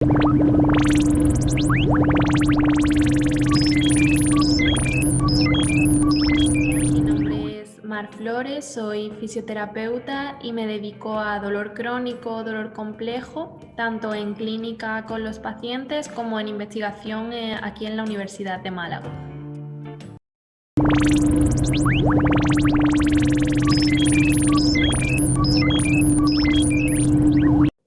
Mi nombre es Mar Flores, soy fisioterapeuta y me dedico a dolor crónico, dolor complejo, tanto en clínica con los pacientes como en investigación aquí en la Universidad de Málaga.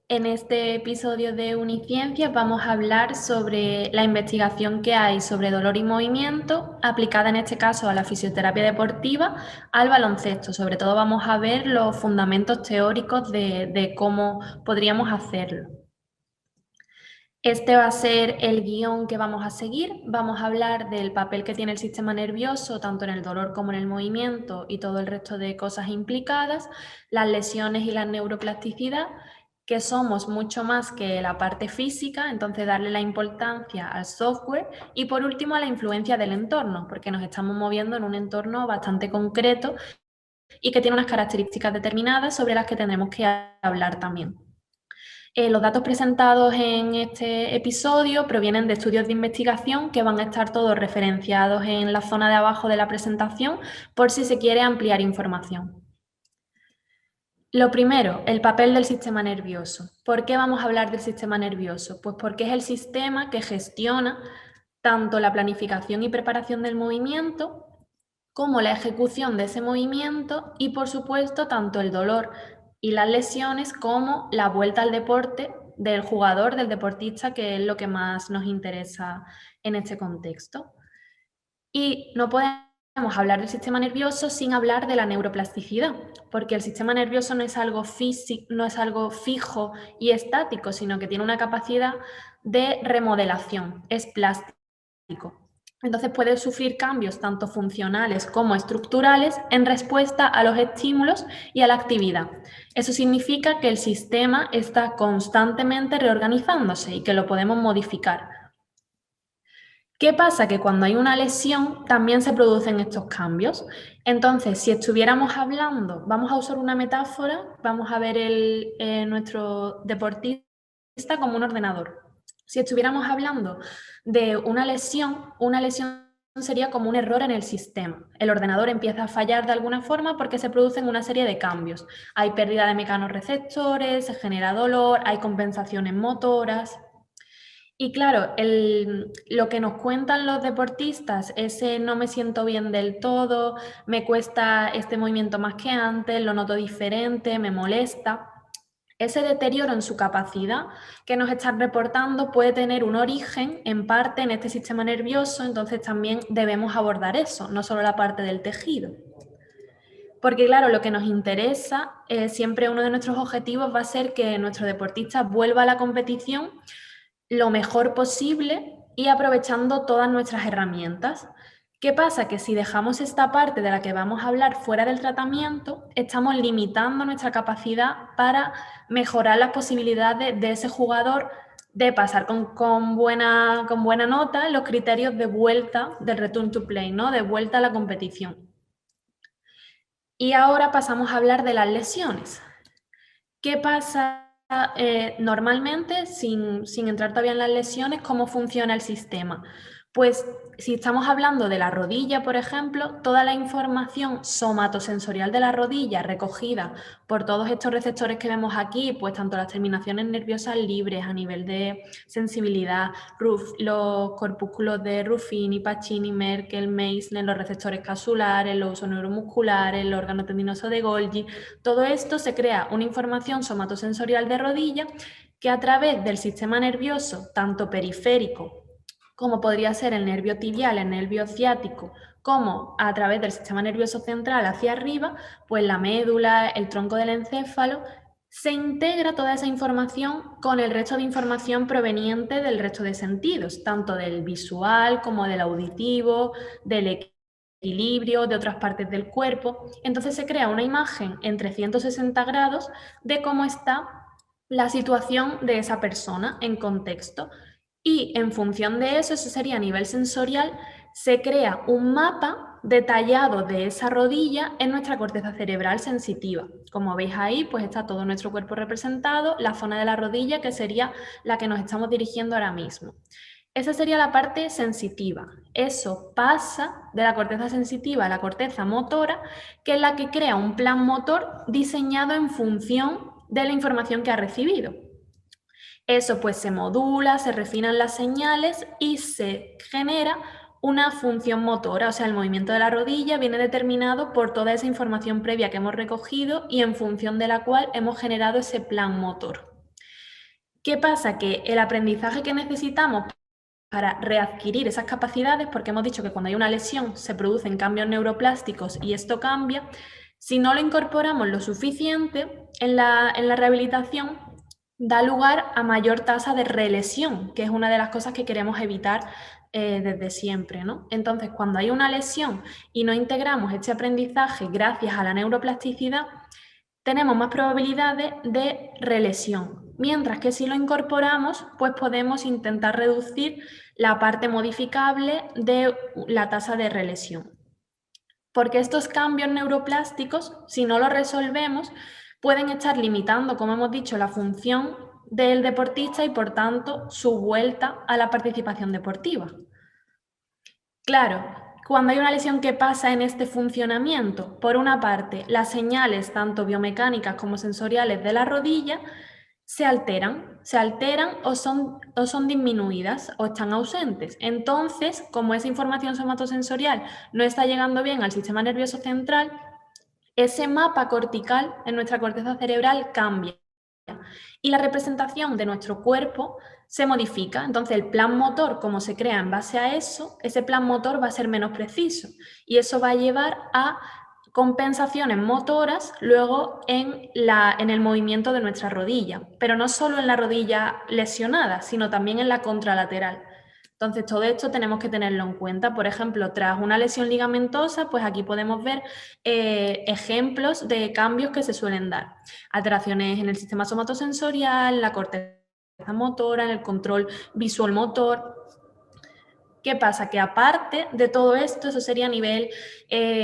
En este episodio de Uniciencias vamos a hablar sobre la investigación que hay sobre dolor y movimiento, aplicada en este caso a la fisioterapia deportiva, al baloncesto. Sobre todo vamos a ver los fundamentos teóricos de cómo podríamos hacerlo. Este va a ser el guión que vamos a seguir. Vamos a hablar del papel que tiene el sistema nervioso, tanto en el dolor como en el movimiento y todo el resto de cosas implicadas, las lesiones y la neuroplasticidad, que somos mucho más que la parte física, entonces darle la importancia al software y por último a la influencia del entorno, porque nos estamos moviendo en un entorno bastante concreto y que tiene unas características determinadas sobre las que tendremos que hablar también. Los datos presentados en este episodio provienen de estudios de investigación que van a estar todos referenciados en la zona de abajo de la presentación por si se quiere ampliar información. Lo primero, el papel del sistema nervioso. ¿Por qué vamos a hablar del sistema nervioso? Pues porque es el sistema que gestiona tanto la planificación y preparación del movimiento como la ejecución de ese movimiento y, por supuesto, tanto el dolor y las lesiones como la vuelta al deporte del jugador, del deportista, que es lo que más nos interesa en este contexto. Y no podemos hablar del sistema nervioso sin hablar de la neuroplasticidad, porque el sistema nervioso no es algo físico, no es algo fijo y estático, sino que tiene una capacidad de remodelación, es plástico. Entonces puede sufrir cambios tanto funcionales como estructurales en respuesta a los estímulos y a la actividad. Eso significa que el sistema está constantemente reorganizándose y que lo podemos modificar. ¿Qué pasa? Que cuando hay una lesión también se producen estos cambios. Entonces, si estuviéramos hablando, vamos a usar una metáfora, vamos a ver nuestro deportista como un ordenador. Si estuviéramos hablando de una lesión sería como un error en el sistema. El ordenador empieza a fallar de alguna forma porque se producen una serie de cambios. Hay pérdida de mecanorreceptores, se genera dolor, hay compensaciones motoras. Y claro, lo que nos cuentan los deportistas, ese no me siento bien del todo, me cuesta este movimiento más que antes, lo noto diferente, me molesta. Ese deterioro en su capacidad que nos están reportando puede tener un origen en parte en este sistema nervioso, entonces también debemos abordar eso, no solo la parte del tejido. Porque claro, lo que nos interesa, siempre uno de nuestros objetivos va a ser que nuestro deportista vuelva a la competición lo mejor posible y aprovechando todas nuestras herramientas. ¿Qué pasa? Que si dejamos esta parte de la que vamos a hablar fuera del tratamiento, estamos limitando nuestra capacidad para mejorar las posibilidades de ese jugador de pasar con buena nota los criterios de vuelta del return to play, ¿no? De vuelta a la competición. Y ahora pasamos a hablar de las lesiones. ¿Qué pasa normalmente, sin entrar todavía en las lesiones, cómo funciona el sistema? Pues si estamos hablando de la rodilla, por ejemplo, toda la información somatosensorial de la rodilla recogida por todos estos receptores que vemos aquí, pues tanto las terminaciones nerviosas libres a nivel de sensibilidad, los corpúsculos de Ruffini, Pacini, Merkel, Meissner, los receptores capsulares, los usos neuromusculares, el órgano tendinoso de Golgi, todo esto se crea una información somatosensorial de rodilla que a través del sistema nervioso, tanto periférico como podría ser el nervio tibial, el nervio ciático, como a través del sistema nervioso central hacia arriba, pues la médula, el tronco del encéfalo, se integra toda esa información con el resto de información proveniente del resto de sentidos, tanto del visual como del auditivo, del equilibrio, de otras partes del cuerpo. Entonces se crea una imagen en 360 grados de cómo está la situación de esa persona en contexto. Y en función de eso, eso sería a nivel sensorial, se crea un mapa detallado de esa rodilla en nuestra corteza cerebral sensitiva. Como veis ahí, pues está todo nuestro cuerpo representado, la zona de la rodilla, que sería la que nos estamos dirigiendo ahora mismo. Esa sería la parte sensitiva. Eso pasa de la corteza sensitiva a la corteza motora, que es la que crea un plan motor diseñado en función de la información que ha recibido. Eso pues se modula, se refinan las señales y se genera una función motora, o sea, el movimiento de la rodilla viene determinado por toda esa información previa que hemos recogido y en función de la cual hemos generado ese plan motor. ¿Qué pasa? Que el aprendizaje que necesitamos para readquirir esas capacidades, porque hemos dicho que cuando hay una lesión se producen cambios neuroplásticos y esto cambia, si no lo incorporamos lo suficiente en la rehabilitación, da lugar a mayor tasa de relesión, que es una de las cosas que queremos evitar desde siempre, ¿no? Entonces, cuando hay una lesión y no integramos este aprendizaje gracias a la neuroplasticidad, tenemos más probabilidades de relesión, mientras que si lo incorporamos, pues podemos intentar reducir la parte modificable de la tasa de relesión. Porque estos cambios neuroplásticos, si no los resolvemos, pueden estar limitando, como hemos dicho, la función del deportista y, por tanto, su vuelta a la participación deportiva. Claro, cuando hay una lesión que pasa en este funcionamiento, por una parte, las señales tanto biomecánicas como sensoriales de la rodilla se alteran o son disminuidas o están ausentes. Entonces, como esa información somatosensorial no está llegando bien al sistema nervioso central, ese mapa cortical en nuestra corteza cerebral cambia y la representación de nuestro cuerpo se modifica. Entonces, el plan motor, como se crea en base a eso, ese plan motor va a ser menos preciso y eso va a llevar a compensaciones motoras luego en el movimiento de nuestra rodilla, pero no solo en la rodilla lesionada, sino también en la contralateral. Entonces, todo esto tenemos que tenerlo en cuenta. Por ejemplo, tras una lesión ligamentosa, pues aquí podemos ver ejemplos de cambios que se suelen dar. Alteraciones en el sistema somatosensorial, la corteza motora, en el control visual motor. ¿Qué pasa? Que aparte de todo esto, eso sería a nivel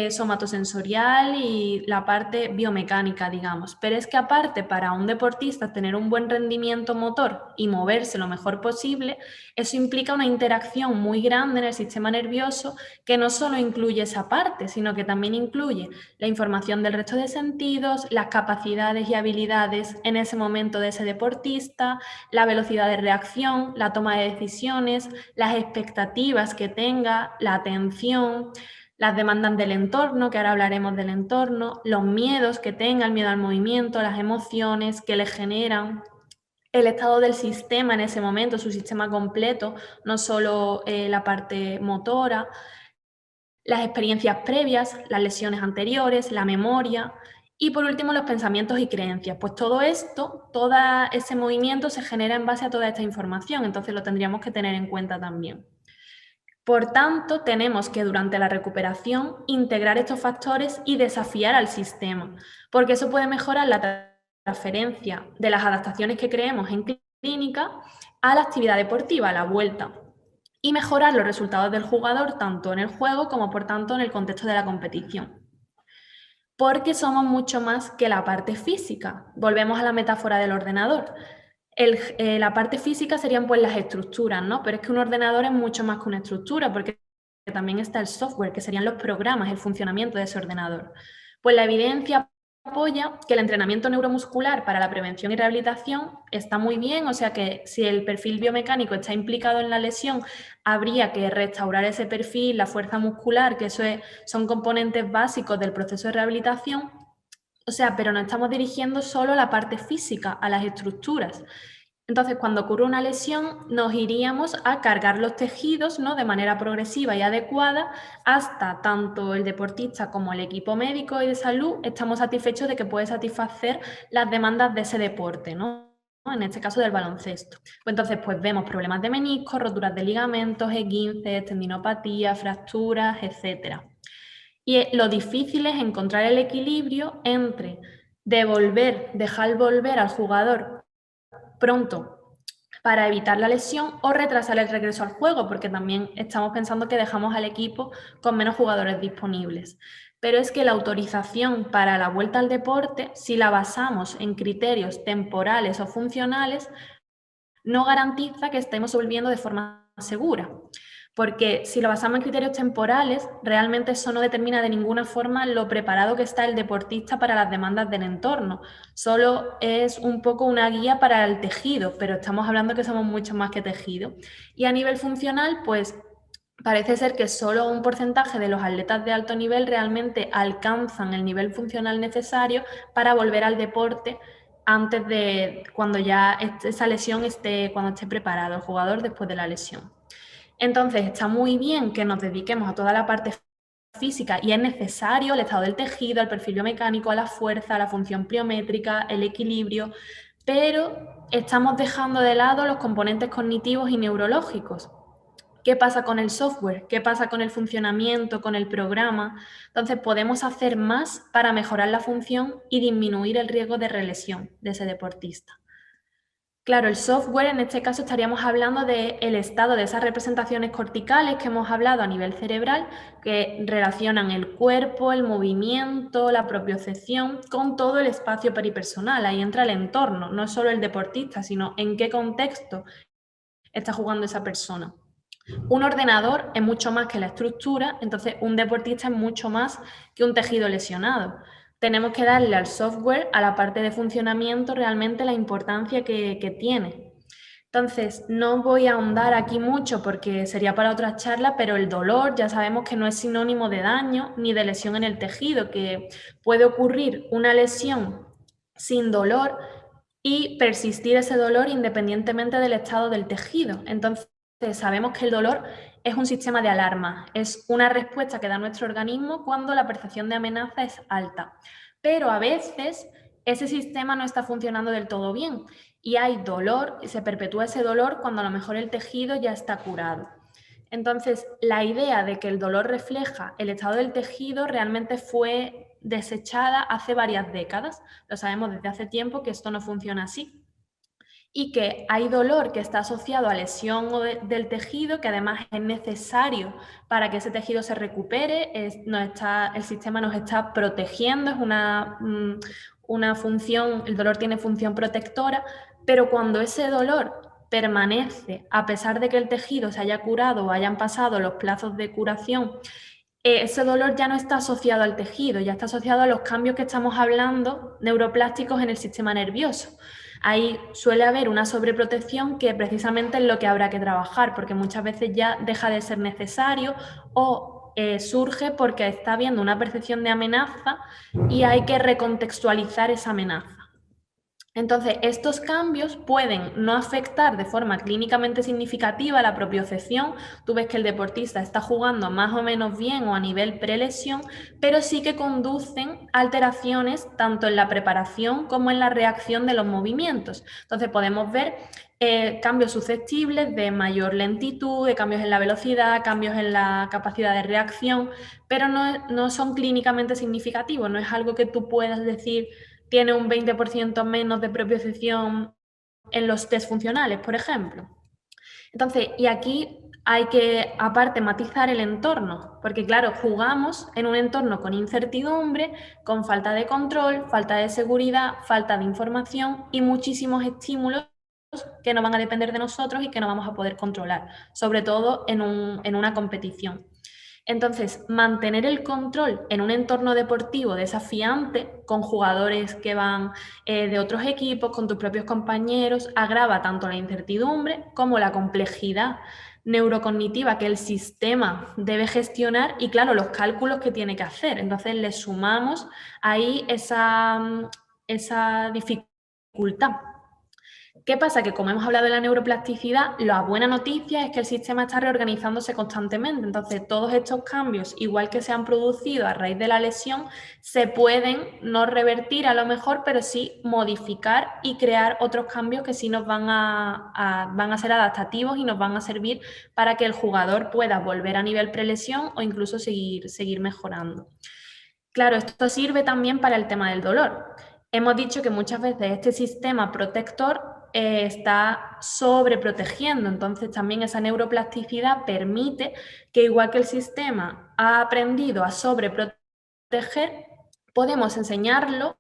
somatosensorial y la parte biomecánica, digamos. Pero es que aparte, para un deportista tener un buen rendimiento motor y moverse lo mejor posible, eso implica una interacción muy grande en el sistema nervioso que no solo incluye esa parte, sino que también incluye la información del resto de sentidos, las capacidades y habilidades en ese momento de ese deportista, la velocidad de reacción, la toma de decisiones, las expectativas que tenga, la atención, las demandas del entorno, que ahora hablaremos del entorno, los miedos que tenga, el miedo al movimiento, las emociones que le generan, el estado del sistema en ese momento, su sistema completo, no solo la parte motora, las experiencias previas, las lesiones anteriores, la memoria y por último los pensamientos y creencias. Pues todo esto, todo ese movimiento se genera en base a toda esta información, entonces lo tendríamos que tener en cuenta también. Por tanto, tenemos que durante la recuperación integrar estos factores y desafiar al sistema, porque eso puede mejorar la transferencia de las adaptaciones que creemos en clínica a la actividad deportiva, a la vuelta, y mejorar los resultados del jugador tanto en el juego como por tanto en el contexto de la competición. Porque somos mucho más que la parte física. Volvemos a la metáfora del ordenador. La parte física serían pues las estructuras, ¿no? Pero es que un ordenador es mucho más que una estructura, porque también está el software, que serían los programas, el funcionamiento de ese ordenador. Pues la evidencia apoya que el entrenamiento neuromuscular para la prevención y rehabilitación está muy bien, o sea que si el perfil biomecánico está implicado en la lesión, habría que restaurar ese perfil, la fuerza muscular, que son componentes básicos del proceso de rehabilitación. O sea, pero no estamos dirigiendo solo a la parte física, a las estructuras. Entonces, cuando ocurre una lesión, nos iríamos a cargar los tejidos, ¿no?, de manera progresiva y adecuada hasta tanto el deportista como el equipo médico y de salud estamos satisfechos de que puede satisfacer las demandas de ese deporte, ¿no? En este caso del baloncesto. Pues entonces, pues vemos problemas de meniscos, roturas de ligamentos, esguinces, tendinopatías, fracturas, etcétera. Y lo difícil es encontrar el equilibrio entre dejar volver al jugador pronto para evitar la lesión o retrasar el regreso al juego, porque también estamos pensando que dejamos al equipo con menos jugadores disponibles. Pero es que la autorización para la vuelta al deporte, si la basamos en criterios temporales o funcionales, no garantiza que estemos volviendo de forma segura. Porque si lo basamos en criterios temporales, realmente eso no determina de ninguna forma lo preparado que está el deportista para las demandas del entorno. Solo es un poco una guía para el tejido, pero estamos hablando que somos mucho más que tejido. Y a nivel funcional, pues parece ser que solo un porcentaje de los atletas de alto nivel realmente alcanzan el nivel funcional necesario para volver al deporte antes de cuando ya esa lesión esté, cuando esté preparado el jugador después de la lesión. Entonces, está muy bien que nos dediquemos a toda la parte física y es necesario el estado del tejido, el perfil biomecánico, a la fuerza, a la función pliométrica, el equilibrio, pero estamos dejando de lado los componentes cognitivos y neurológicos. ¿Qué pasa con el software? ¿Qué pasa con el funcionamiento, con el programa? Entonces, podemos hacer más para mejorar la función y disminuir el riesgo de relesión de ese deportista. Claro, el software en este caso estaríamos hablando del estado de esas representaciones corticales que hemos hablado a nivel cerebral, que relacionan el cuerpo, el movimiento, la propiocepción con todo el espacio peripersonal. Ahí entra el entorno, no solo el deportista, sino en qué contexto está jugando esa persona. Un ordenador es mucho más que la estructura, entonces un deportista es mucho más que un tejido lesionado. Tenemos que darle al software, a la parte de funcionamiento, realmente la importancia que tiene. Entonces, no voy a ahondar aquí mucho porque sería para otra charla, pero el dolor ya sabemos que no es sinónimo de daño ni de lesión en el tejido, que puede ocurrir una lesión sin dolor y persistir ese dolor independientemente del estado del tejido. Entonces, sabemos que el dolor es un sistema de alarma, es una respuesta que da nuestro organismo cuando la percepción de amenaza es alta. Pero a veces ese sistema no está funcionando del todo bien y hay dolor, y se perpetúa ese dolor cuando a lo mejor el tejido ya está curado. Entonces, la idea de que el dolor refleja el estado del tejido realmente fue desechada hace varias décadas. Lo sabemos desde hace tiempo que esto no funciona así. Y que hay dolor que está asociado a lesión del tejido, que además es necesario para que ese tejido se recupere, el sistema nos está protegiendo, es una función, el dolor tiene función protectora, pero cuando ese dolor permanece, a pesar de que el tejido se haya curado o hayan pasado los plazos de curación, ese dolor ya no está asociado al tejido, ya está asociado a los cambios que estamos hablando neuroplásticos en el sistema nervioso. Ahí suele haber una sobreprotección que precisamente es lo que habrá que trabajar, porque muchas veces ya deja de ser necesario o surge porque está habiendo una percepción de amenaza y hay que recontextualizar esa amenaza. Entonces, estos cambios pueden no afectar de forma clínicamente significativa la propiocepción. Tú ves que el deportista está jugando más o menos bien o a nivel prelesión, pero sí que conducen a alteraciones tanto en la preparación como en la reacción de los movimientos. Entonces, podemos ver cambios susceptibles de mayor lentitud, de cambios en la velocidad, cambios en la capacidad de reacción, pero no son clínicamente significativos, no es algo que tú puedas decir tiene un 20% menos de propiocepción en los test funcionales, por ejemplo. Entonces, y aquí hay que, aparte, matizar el entorno, porque claro, jugamos en un entorno con incertidumbre, con falta de control, falta de seguridad, falta de información y muchísimos estímulos que no van a depender de nosotros y que no vamos a poder controlar, sobre todo en una competición. Entonces, mantener el control en un entorno deportivo desafiante, con jugadores que van de otros equipos, con tus propios compañeros, agrava tanto la incertidumbre como la complejidad neurocognitiva que el sistema debe gestionar y, claro, los cálculos que tiene que hacer. Entonces, le sumamos ahí esa dificultad. ¿Qué pasa? Que como hemos hablado de la neuroplasticidad, la buena noticia es que el sistema está reorganizándose constantemente. Entonces, todos estos cambios, igual que se han producido a raíz de la lesión, se pueden no revertir a lo mejor, pero sí modificar y crear otros cambios que sí nos van a ser adaptativos y nos van a servir para que el jugador pueda volver a nivel prelesión o incluso seguir mejorando. Claro, esto sirve también para el tema del dolor. Hemos dicho que muchas veces este sistema protector está sobreprotegiendo. Entonces también esa neuroplasticidad permite que, igual que el sistema ha aprendido a sobreproteger, podemos enseñarlo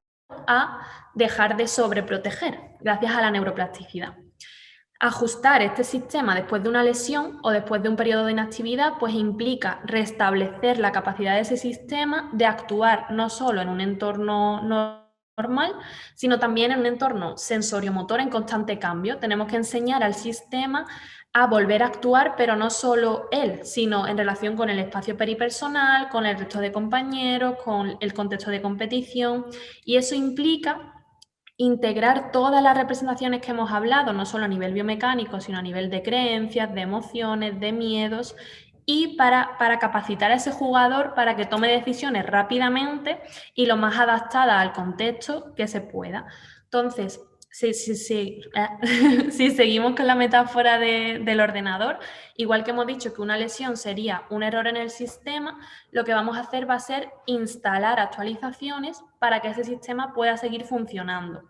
a dejar de sobreproteger gracias a la neuroplasticidad. Ajustar este sistema después de una lesión o después de un periodo de inactividad pues implica restablecer la capacidad de ese sistema de actuar no solo en un entorno normal, sino también en un entorno sensoriomotor en constante cambio. Tenemos que enseñar al sistema a volver a actuar, pero no solo él, sino en relación con el espacio peripersonal, con el resto de compañeros, con el contexto de competición, y eso implica integrar todas las representaciones que hemos hablado, no solo a nivel biomecánico, sino a nivel de creencias, de emociones, de miedos, y para capacitar a ese jugador para que tome decisiones rápidamente y lo más adaptada al contexto que se pueda. Entonces, si seguimos con la metáfora del ordenador, igual que hemos dicho que una lesión sería un error en el sistema, lo que vamos a hacer va a ser instalar actualizaciones para que ese sistema pueda seguir funcionando.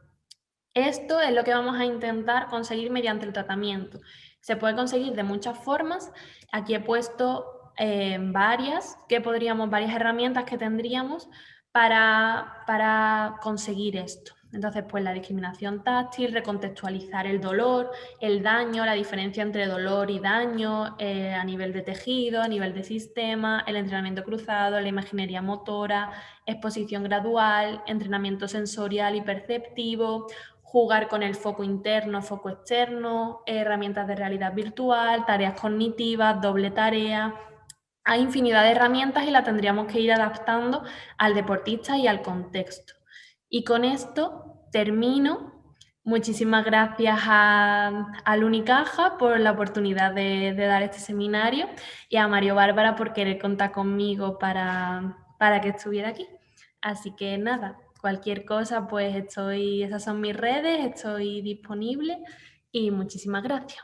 Esto es lo que vamos a intentar conseguir mediante el tratamiento. Se puede conseguir de muchas formas. Aquí he puesto varias herramientas que tendríamos para conseguir esto. Entonces, pues la discriminación táctil, recontextualizar el dolor, el daño, la diferencia entre dolor y daño a nivel de tejido, a nivel de sistema, el entrenamiento cruzado, la imaginería motora, exposición gradual, entrenamiento sensorial y perceptivo, jugar con el foco interno, foco externo, herramientas de realidad virtual, tareas cognitivas, doble tarea. Hay infinidad de herramientas y las tendríamos que ir adaptando al deportista y al contexto. Y con esto termino. Muchísimas gracias al Unicaja por la oportunidad de dar este seminario y a Mario Bárbara por querer contar conmigo para que estuviera aquí. Así que nada, cualquier cosa, pues esas son mis redes, estoy disponible y muchísimas gracias.